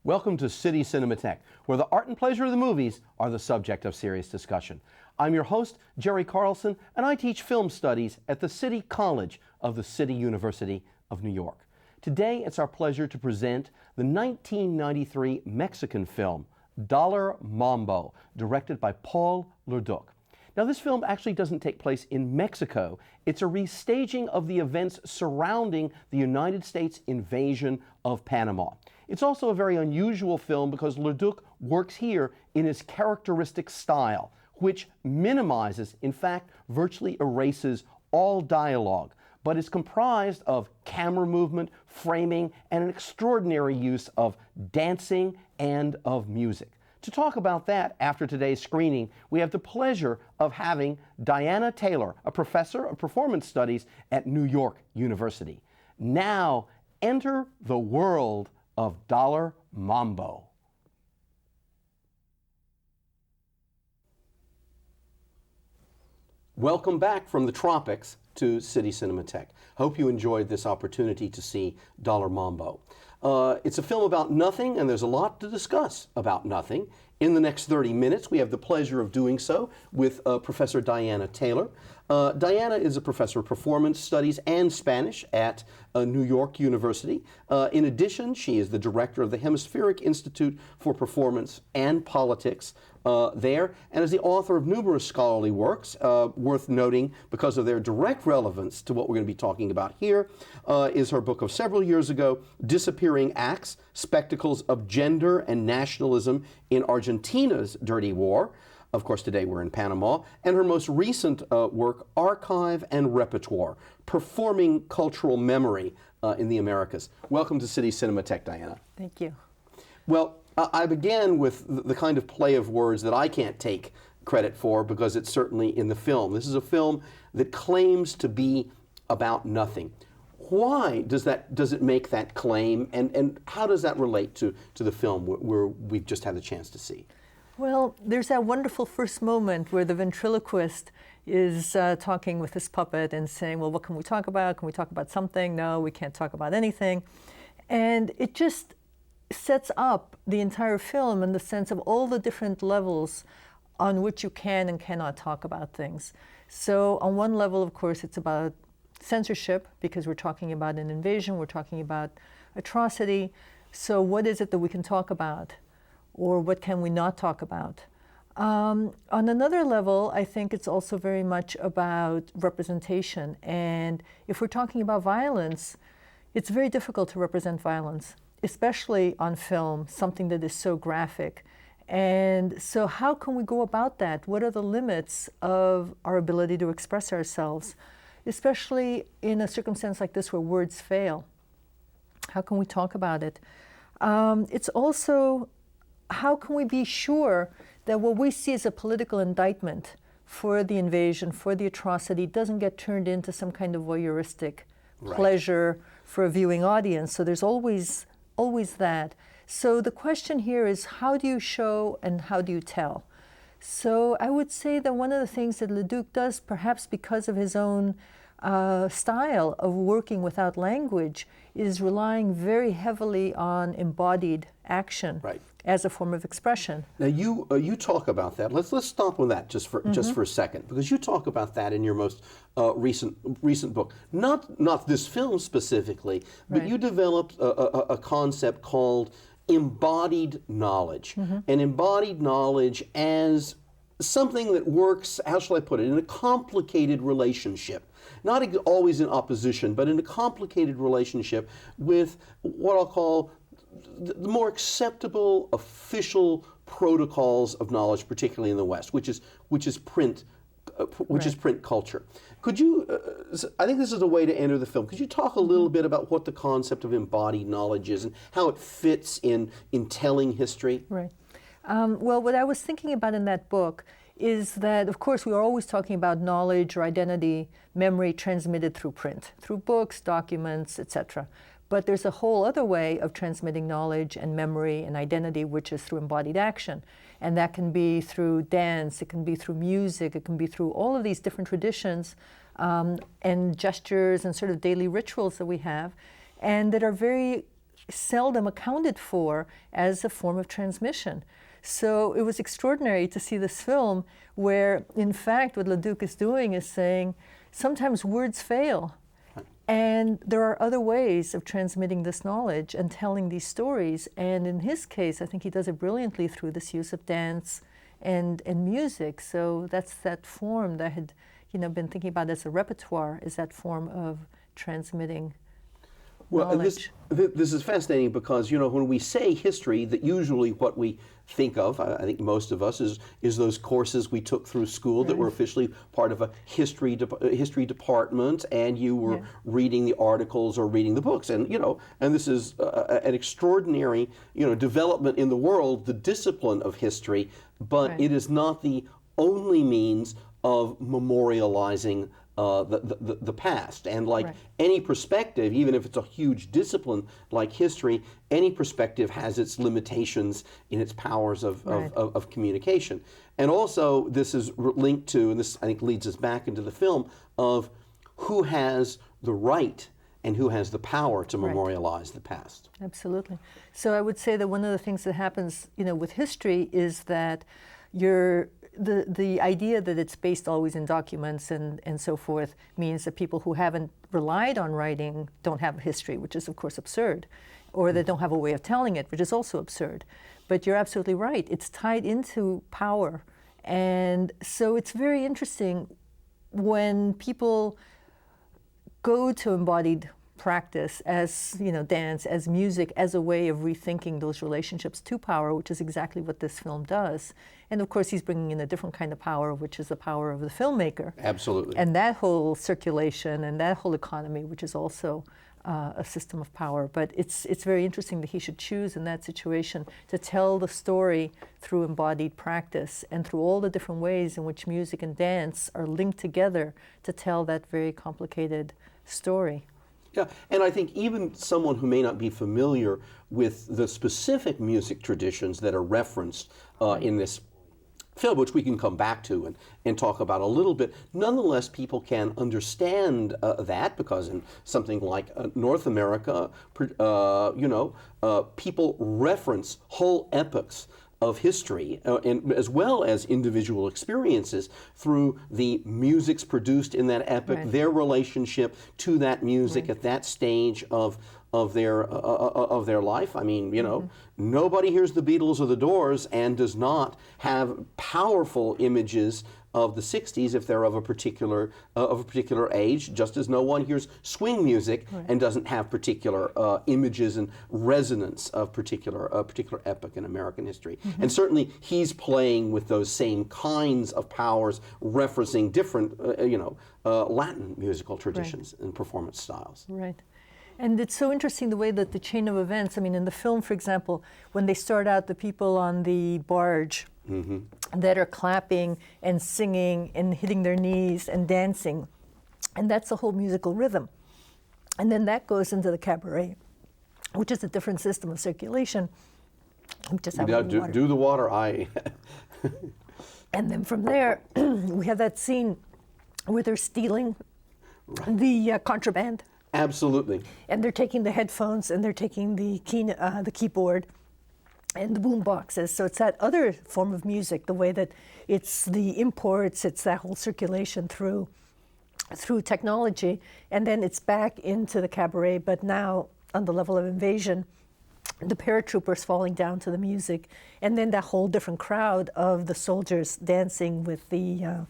Welcome to City Cinematheque, where the art and pleasure of the movies are the subject of serious discussion. I'm your host, Jerry Carlson, and I teach film studies at the City College of the City University of New York. Today, it's our pleasure to present the 1993 Mexican film, Dollar Mambo, directed by Paul Leduc. Now, this film actually doesn't take place in Mexico. It's a restaging of the events surrounding the United States invasion of Panama. It's also a very unusual film because Leduc works here in his characteristic style, which minimizes, in fact, virtually erases all dialogue, but is comprised of camera movement, framing, and an extraordinary use of dancing and of music. To talk about that after today's screening, we have the pleasure of having Diana Taylor, a professor of performance studies at New York University. Now, enter the world of Dollar Mambo. Welcome back from the tropics to City Cinematheque. Hope you enjoyed this opportunity to see Dollar Mambo. It's a film about nothing, and there's a lot to discuss about nothing. In the next 30 minutes, we have the pleasure of doing so with Professor Diana Taylor. Diana is a professor of performance studies and Spanish at New York University. In addition, she is the director of the Hemispheric Institute for Performance and Politics there, and is the author of numerous scholarly works worth noting because of their direct relevance to what we're going to be talking about here, is her book of several years ago, Disappearing Acts, Spectacles of Gender and Nationalism in Argentina's Dirty War. Of course, today we're in Panama. And her most recent work, Archive and Repertoire, Performing Cultural Memory in the Americas. Welcome to City Cinematheque, Diana. Thank you. Well, I began with the kind of play of words that I can't take credit for because it's certainly in the film. This is a film that claims to be about nothing. Why does it make that claim, and how does that relate to the film where we've just had the chance to see? Well, there's that wonderful first moment where the ventriloquist is talking with his puppet and saying, well, what can we talk about? Can we talk about something? No, we can't talk about anything. And it just sets up the entire film in the sense of all the different levels on which you can and cannot talk about things. So on one level, of course, it's about censorship, because we're talking about an invasion, we're talking about atrocity. So what is it that we can talk about? Or what can we not talk about? On another level, I think it's also very much about representation. And if we're talking about violence, it's very difficult to represent violence, especially on film, something that is so graphic. And so how can we go about that? What are the limits of our ability to express ourselves, especially in a circumstance like this where words fail? How can we talk about it? It's also, how can we be sure that what we see as a political indictment for the invasion, for the atrocity, doesn't get turned into some kind of voyeuristic pleasure for a viewing audience? So there's always that. So the question here is, how do you show and how do you tell? So I would say that one of the things that Leduc does, perhaps because of his own style of working without language, is relying very heavily on embodied action as a form of expression. Now you talk about that. Let's stop on that just for a second, because you talk about that in your most recent book. Not this film specifically, but you developed a concept called embodied knowledge, and embodied knowledge as something that works, how shall I put it, in a complicated relationship. Not always in opposition, but in a complicated relationship with what I'll call the more acceptable official protocols of knowledge, particularly in the West, which is print, is print culture. Could you? I think this is a way to enter the film. Could you talk a little bit about what the concept of embodied knowledge is and how it fits in telling history? Right. Well, what I was thinking about in that book is that, of course, we are always talking about knowledge or identity, memory transmitted through print, through books, documents, etc. But there's a whole other way of transmitting knowledge and memory and identity, which is through embodied action. And that can be through dance, it can be through music, it can be through all of these different traditions and gestures and sort of daily rituals that we have, and that are very seldom accounted for as a form of transmission. So it was extraordinary to see this film where, in fact, what Leduc is doing is saying, sometimes words fail. And there are other ways of transmitting this knowledge and telling these stories. And in his case, I think he does it brilliantly through this use of dance and music. So that's that form that I had been thinking about as a repertoire, is that form of transmitting knowledge. This is fascinating because, when we say history, that usually what we think of, I think most of us, is those courses we took through school that were officially part of a history department, and you were reading the articles or reading the books, and this is an extraordinary development in the world, the discipline of history, but it is not the only means of memorializing the past. And like any perspective, even if it's a huge discipline like history, any perspective has its limitations in its powers of communication. And also, this is linked to, and this I think leads us back into the film, of who has the right and who has the power to memorialize the past. Absolutely. So I would say that one of the things that happens, with history is that the idea that it's based always in documents and so forth means that people who haven't relied on writing don't have a history, which is of course absurd, or they don't have a way of telling it, which is also absurd. But you're absolutely right. It's tied into power. And so it's very interesting when people go to embodied practice as dance, as music, as a way of rethinking those relationships to power, which is exactly what this film does. And of course, he's bringing in a different kind of power, which is the power of the filmmaker. Absolutely. And that whole circulation and that whole economy, which is also a system of power. But it's very interesting that he should choose in that situation to tell the story through embodied practice and through all the different ways in which music and dance are linked together to tell that very complicated story. Yeah, and I think even someone who may not be familiar with the specific music traditions that are referenced in this film, which we can come back to and talk about a little bit, nonetheless people can understand that, because in something like North America, people reference whole epochs of history, and as well as individual experiences through the musics produced in that epoch, their relationship to that music at that stage of their life. I mean, nobody hears the Beatles or the Doors and does not have powerful images of the 60s if they're of a particular age, just as no one hears swing music and doesn't have particular images and resonance of particular epoch in American history. And certainly he's playing with those same kinds of powers, referencing different Latin musical traditions and performance styles. Right. And it's so interesting the way that the chain of events, I mean, in the film, for example, when they start out, the people on the barge that are clapping and singing and hitting their knees and dancing, and that's the whole musical rhythm. And then that goes into the cabaret, which is a different system of circulation. Just have do the water, And then from there, we have that scene where they're stealing the contraband. Absolutely. And they're taking the headphones and they're taking the keyboard and the boom boxes. So it's that other form of music, the way that it's the imports, it's that whole circulation through technology, and then it's back into the cabaret, but now on the level of invasion, the paratroopers falling down to the music, and then that whole different crowd of the soldiers dancing with the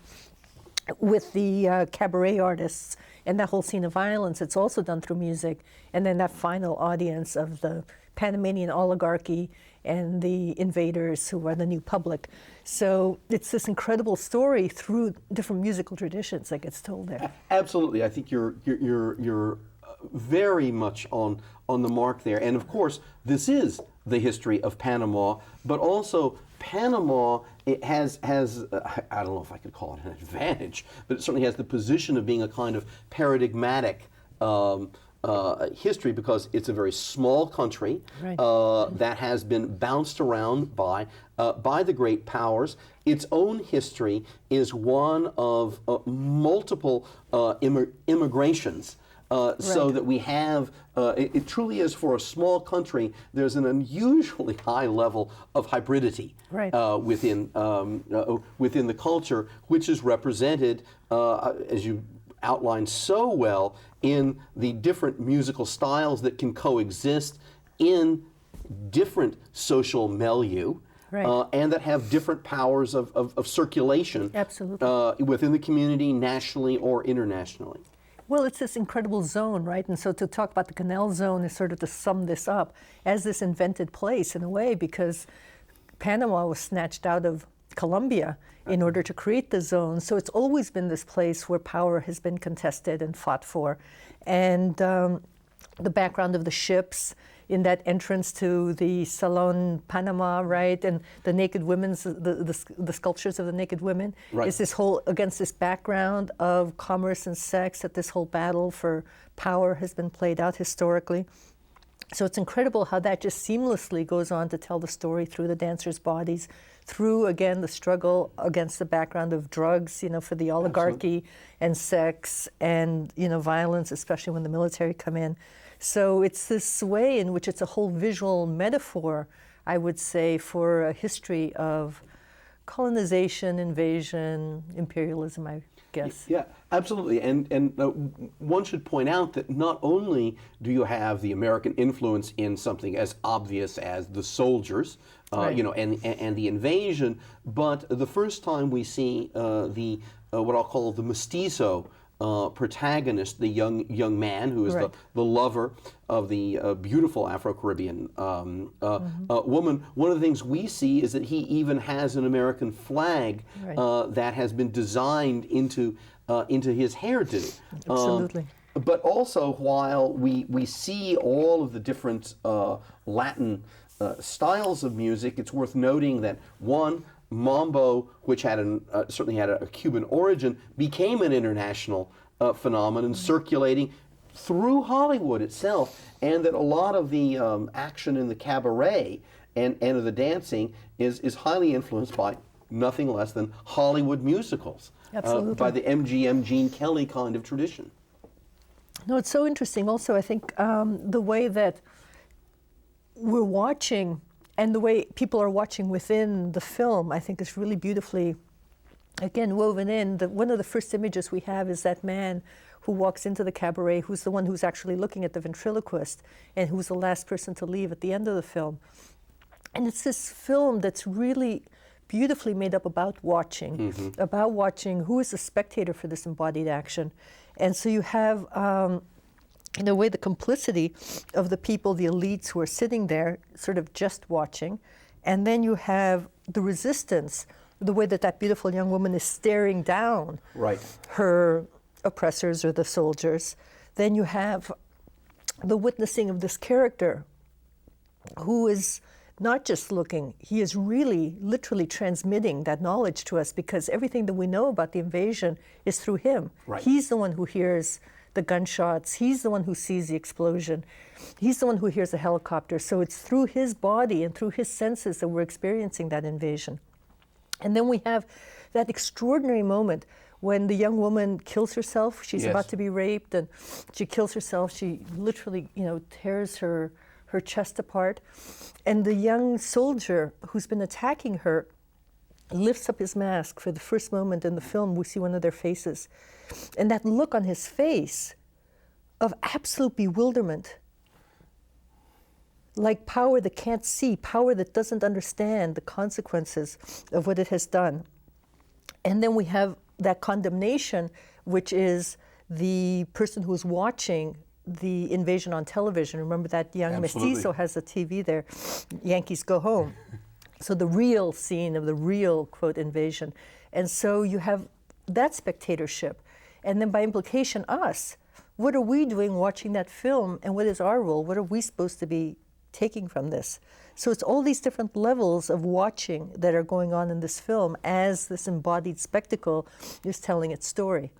cabaret artists, and that whole scene of violence. It's also done through music, and then that final audience of the Panamanian oligarchy and the invaders who are the new public. So it's this incredible story through different musical traditions that gets told there. Absolutely, I think you're very much on the mark there. And of course, this is the history of Panama, but also Panama, it has I don't know if I could call it an advantage, but it certainly has the position of being a kind of paradigmatic history, because it's a very small country that has been bounced around by the great powers. Its own history is one of multiple immigrations so that we have, it truly is for a small country, there's an unusually high level of hybridity within the culture, which is represented, as you outlined so well, in the different musical styles that can coexist in different social milieu. And that have different powers of circulation within the community, nationally or internationally. Well, it's this incredible zone, right? And so to talk about the Canal Zone is sort of to sum this up as this invented place in a way, because Panama was snatched out of Colombia in order to create the zone. So it's always been this place where power has been contested and fought for. And the background of the ships in that entrance to the Salon Panama, right, and the naked women's, the sculptures of the naked women, is this whole, against this background of commerce and sex, that this whole battle for power has been played out historically. So it's incredible how that just seamlessly goes on to tell the story through the dancers' bodies, through, again, the struggle against the background of drugs, you know, for the oligarchy, and sex, and, you know, violence, especially when the military come in. So it's this way in which it's a whole visual metaphor, I would say, for a history of colonization, invasion, imperialism, I guess. Yeah, absolutely. And one should point out that not only do you have the American influence in something as obvious as the soldiers, you know, and the invasion, but the first time we see the what I'll call the mestizo protagonist, the young man who is the lover of the beautiful Afro-Caribbean woman. One of the things we see is that he even has an American flag that has been designed into his hairdo. Absolutely. But also, while we see all of the different Latin styles of music, it's worth noting that Mambo, which had certainly had a Cuban origin, became an international phenomenon, circulating through Hollywood itself, and that a lot of the action in the cabaret and of the dancing is highly influenced by nothing less than Hollywood musicals, by the MGM Gene Kelly kind of tradition. No, it's so interesting. Also, I think the way that we're watching and the way people are watching within the film, I think, is really beautifully, again, woven in. One of the first images we have is that man who walks into the cabaret, who's the one who's actually looking at the ventriloquist, and who's the last person to leave at the end of the film. And it's this film that's really beautifully made up about watching, who is the spectator for this embodied action. And so you have, in a way, the complicity of the people, the elites who are sitting there, sort of just watching. And then you have the resistance, the way that that beautiful young woman is staring down her oppressors or the soldiers. Then you have the witnessing of this character who is not just looking, he is really literally transmitting that knowledge to us, because everything that we know about the invasion is through him. He's the one who hears the gunshots, he's the one who sees the explosion, he's the one who hears the helicopter. So it's through his body and through his senses that we're experiencing that invasion. And then we have that extraordinary moment when the young woman kills herself. She's about to be raped, and she kills herself. She literally, you know, tears her chest apart. And the young soldier who's been attacking her lifts up his mask. For the first moment in the film, we see one of their faces. And that look on his face of absolute bewilderment, like power that can't see, power that doesn't understand the consequences of what it has done. And then we have that condemnation, which is the person who's watching the invasion on television. Remember that young mestizo has a TV there, Yankees Go Home. So the real scene of the real, quote, invasion. And so you have that spectatorship. And then by implication, us. What are we doing watching that film, and what is our role? What are we supposed to be taking from this? So it's all these different levels of watching that are going on in this film as this embodied spectacle is telling its story.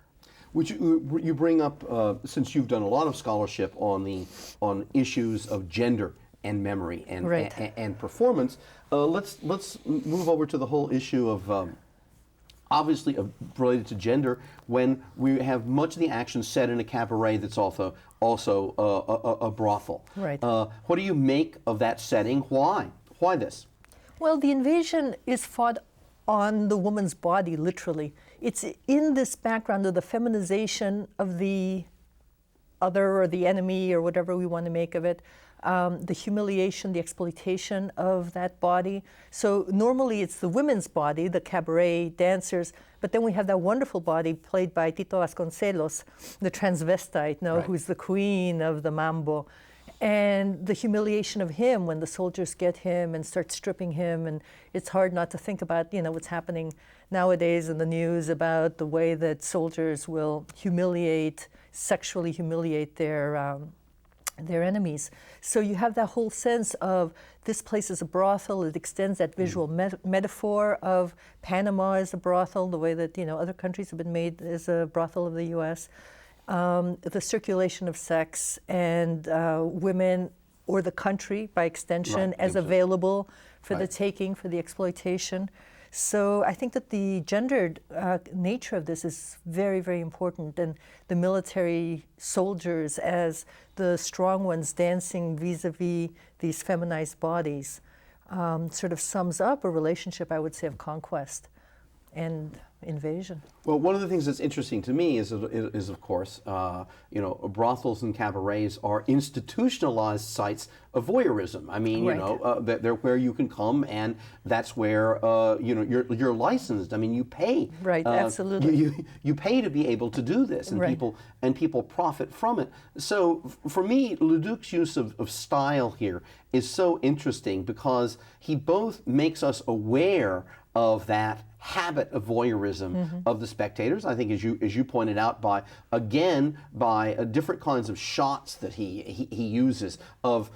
Which you bring up, since you've done a lot of scholarship on issues of gender and memory and performance. Let's move over to the whole issue obviously related to gender when we have much of the action set in a cabaret that's also a brothel. Right. What do you make of that setting? Why? Why this? Well, the invasion is fought on the woman's body, literally. It's in this background of the feminization of the other or the enemy or whatever we want to make of it, the humiliation, the exploitation of that body. So normally it's the women's body, the cabaret dancers, but then we have that wonderful body played by Tito Vasconcelos, the transvestite, Right. who's the queen of the Mambo. And the humiliation of him when the soldiers get him and start stripping him, and it's hard not to think about, what's happening nowadays in the news about the way that soldiers will sexually humiliate their enemies. So you have that whole sense of this place is a brothel. It extends that visual metaphor of Panama as a brothel, the way that other countries have been made as a brothel of the U.S. The circulation of sex and women, or the country by extension, Right, as exactly. available for the Right. taking, for the exploitation. So I think that the gendered nature of this is very, very important. And the military soldiers as the strong ones dancing vis-a-vis these feminized bodies sort of sums up a relationship, I would say, of conquest and invasion. Well, one of the things that's interesting to me is of course, brothels and cabarets are institutionalized sites of voyeurism. I mean, Right. They're where you can come, and that's where you're licensed. I mean, you pay. Right, absolutely. You pay to be able to do this, and Right. people profit from it. So for me, Leduc's use of style here is so interesting because he both makes us aware of that habit of voyeurism of the spectators. I think, as you pointed out, by different kinds of shots that he uses of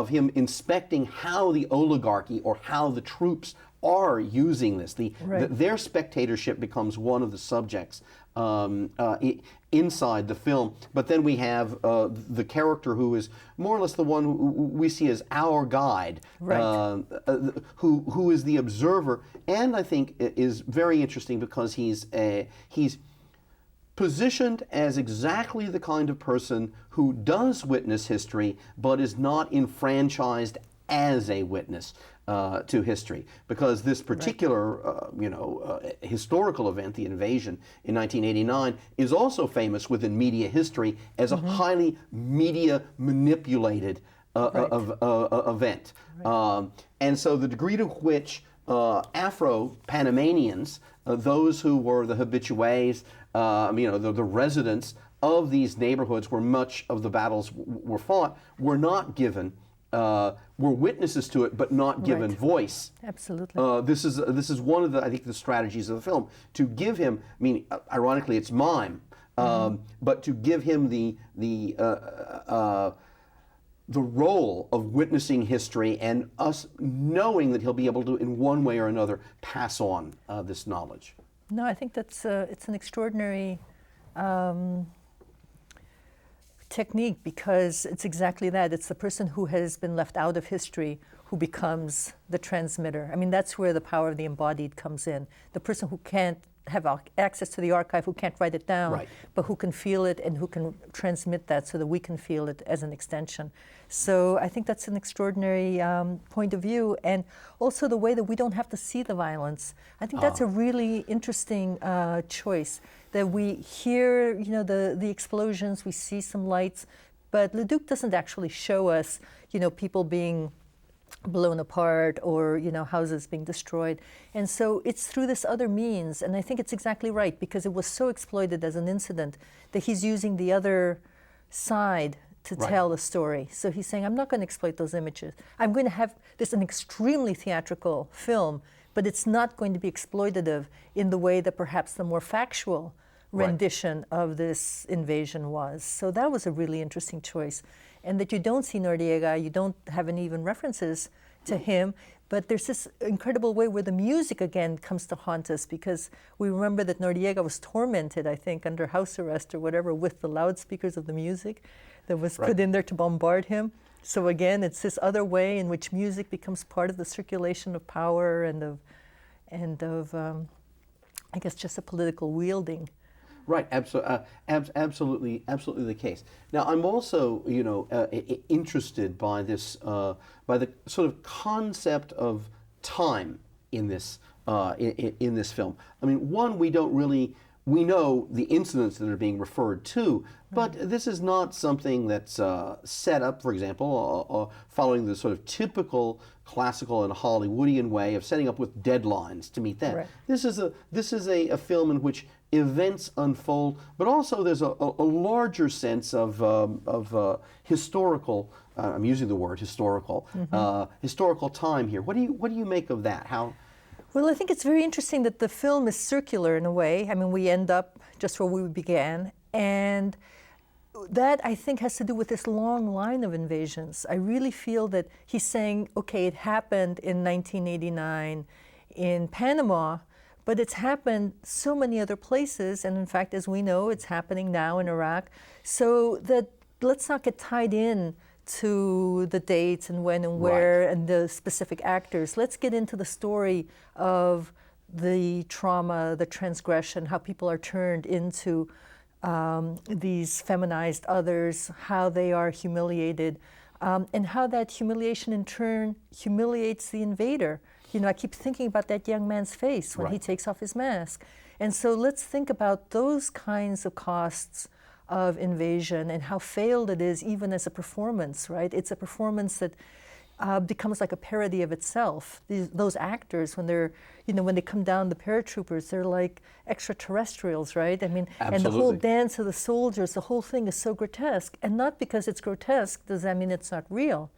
him inspecting how the oligarchy or how the troops are using this. Right. Their spectatorship becomes one of the subjects inside the film. But then we have the character who is more or less the one who we see as our guide, Right. Who is the observer, and I think is very interesting because he's positioned as exactly the kind of person who does witness history, but is not enfranchised as a witness to history, because this particular historical event, the invasion in 1989, is also famous within media history as a highly media manipulated event. Right. And so the degree to which Afro-Panamanians, those who were the habitués, the residents of these neighborhoods where much of the battles were fought, were not given, were witnesses to it, but not given Right. voice. Absolutely. This is one of the, I think, the strategies of the film, to give him, ironically it's mime, but to give him the role of witnessing history, and us knowing that he'll be able to, in one way or another, pass on this knowledge. No, I think that's it's an extraordinary technique, because it's exactly that. It's the person who has been left out of history who becomes the transmitter. I mean, that's where the power of the embodied comes in. The person who can't have access to the archive, who can't write it down, Right. but who can feel it and who can transmit that so that we can feel it as an extension. So I think that's an extraordinary point of view, and also the way that we don't have to see the violence. I think that's a really interesting choice, that we hear, the explosions, we see some lights, but Leduc doesn't actually show us, people being blown apart or houses being destroyed. And so it's through this other means, and I think it's exactly right, because it was so exploited as an incident that he's using the other side to Right. tell a story. So he's saying, I'm not going to exploit those images. I'm going to have this an extremely theatrical film, but it's not going to be exploitative in the way that perhaps the more factual Right. rendition of this invasion was. So that was a really interesting choice. And that you don't see Noriega, you don't have any even references to him, but there's this incredible way where the music again comes to haunt us, because we remember that Noriega was tormented, I think, under house arrest or whatever, with the loudspeakers of the music that was Right. put in there to bombard him. So again, it's this other way in which music becomes part of the circulation of power and of I guess, just a political wielding. Right, absolutely the case. Now, I'm also, interested by this, by the sort of concept of time in this, in this film. I mean, one, we know the incidents that are being referred to, but this is not something that's set up, for example, following the sort of typical classical and Hollywoodian way of setting up with deadlines to meet that. Right. This is a film in which events unfold, but also there's a larger sense of historical. I'm using the word historical. Historical time here. What do you make of that? How? Well, I think it's very interesting that the film is circular in a way. I mean, we end up just where we began, and that, I think, has to do with this long line of invasions. I really feel that he's saying, okay, it happened in 1989 in Panama, but it's happened so many other places, and in fact, as we know, it's happening now in Iraq. So that let's not get tied in to the dates and when and where and the specific actors. Let's get into the story of the trauma, the transgression, how people are turned into these feminized others, how they are humiliated, and how that humiliation in turn humiliates the invader. You know, I keep thinking about that young man's face when he takes off his mask. And so let's think about those kinds of costs of invasion and how failed it is even as a performance, right? It's a performance that becomes like a parody of itself. Those actors, when they're, when they come down, the paratroopers, they're like extraterrestrials, right? I mean, Absolutely. And the whole dance of the soldiers, the whole thing is so grotesque. And not because it's grotesque does that mean it's not real.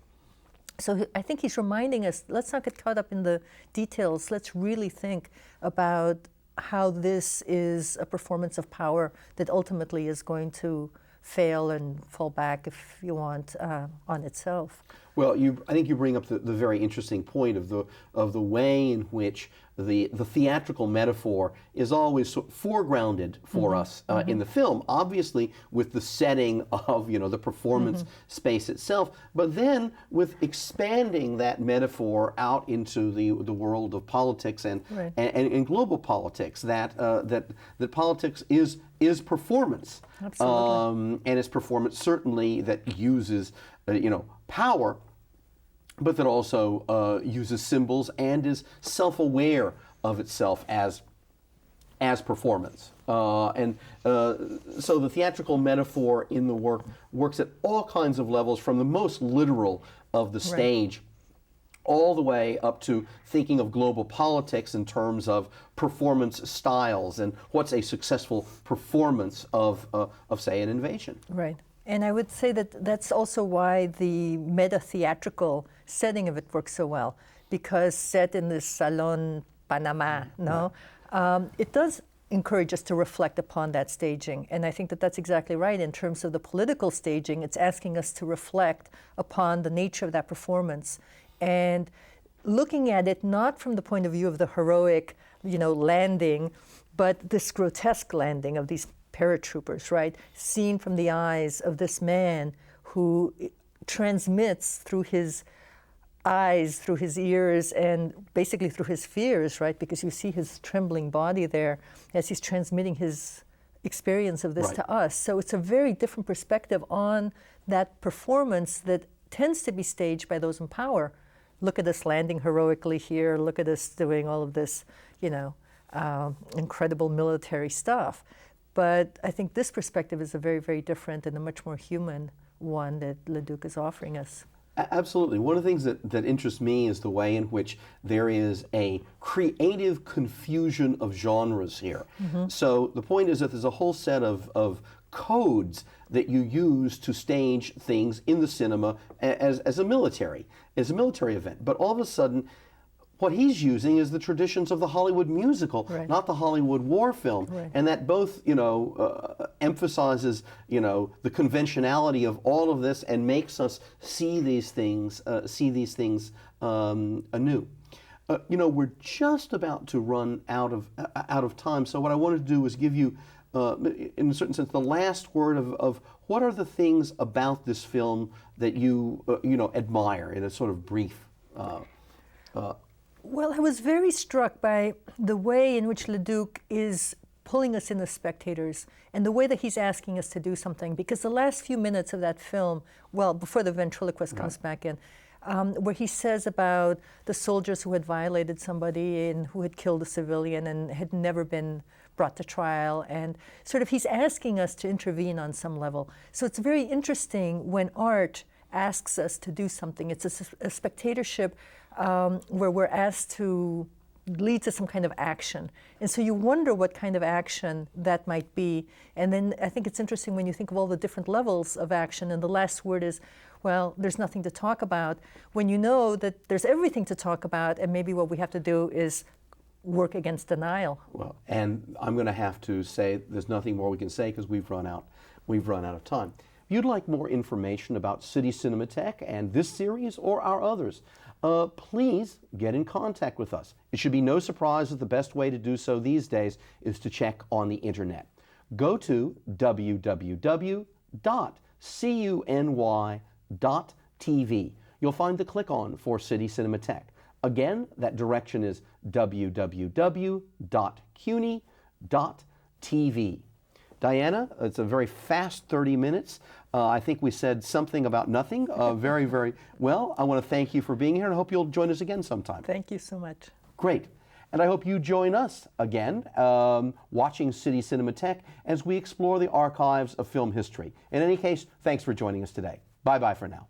So I think he's reminding us, let's not get caught up in the details. Let's really think about how this is a performance of power that ultimately is going to fail and fall back, if you want, on itself. Well, I think you bring up the very interesting point of the way in which the theatrical metaphor is always foregrounded for us in the film, obviously with the setting of the performance space itself, but then with expanding that metaphor out into the world of politics and global politics, that politics is performance. Absolutely. And it's performance certainly that uses power, but that also uses symbols and is self-aware of itself as performance. So the theatrical metaphor in the work works at all kinds of levels, from the most literal of the stage all the way up to thinking of global politics in terms of performance styles and what's a successful performance of say, an invasion. Right. And I would say that that's also why the meta-theatrical setting of it works so well, because set in this Salon Panama, it does encourage us to reflect upon that staging. And I think that that's exactly right. In terms of the political staging, it's asking us to reflect upon the nature of that performance and looking at it not from the point of view of the heroic, landing, but this grotesque landing of these paratroopers, right? Seen from the eyes of this man who transmits through his eyes, through his ears, and basically through his fears, right? Because you see his trembling body there as he's transmitting his experience of this to us. So it's a very different perspective on that performance that tends to be staged by those in power. Look at us landing heroically here. Look at us doing all of this, incredible military stuff. But I think this perspective is a very, very different and a much more human one that Leduc is offering us. Absolutely. One of the things that interests me is the way in which there is a creative confusion of genres here. So the point is that there's a whole set of codes that you use to stage things in the cinema as a military event. But all of a sudden, what he's using is the traditions of the Hollywood musical, not the Hollywood war film, and that both, emphasizes, the conventionality of all of this and makes us see these things anew. We're just about to run out of time, so what I wanted to do was give you, in a certain sense, the last word of what are the things about this film that you admire in a sort of brief. Well, I was very struck by the way in which Leduc is pulling us in as spectators and the way that he's asking us to do something, because the last few minutes of that film, well, before the ventriloquist comes back in, where he says about the soldiers who had violated somebody and who had killed a civilian and had never been brought to trial, and sort of he's asking us to intervene on some level. So it's very interesting when art asks us to do something. It's a spectatorship where we're asked to lead to some kind of action. And so you wonder what kind of action that might be. And then I think it's interesting when you think of all the different levels of action, and the last word is, well, there's nothing to talk about, when you know that there's everything to talk about, and maybe what we have to do is work against denial. Well, and I'm going to have to say there's nothing more we can say because we've run out of time. If you'd like more information about City Cinematheque and this series or our others, please get in contact with us. It should be no surprise that the best way to do so these days is to check on the internet. Go to www.cuny.tv. You'll find the click-on for City Cinematheque. Again, that direction is www.cuny.tv. Diana, it's a very fast 30 minutes. I think we said something about nothing very, very well. I want to thank you for being here, and I hope you'll join us again sometime. Thank you so much. Great. And I hope you join us again watching City Cinematheque as we explore the archives of film history. In any case, thanks for joining us today. Bye-bye for now.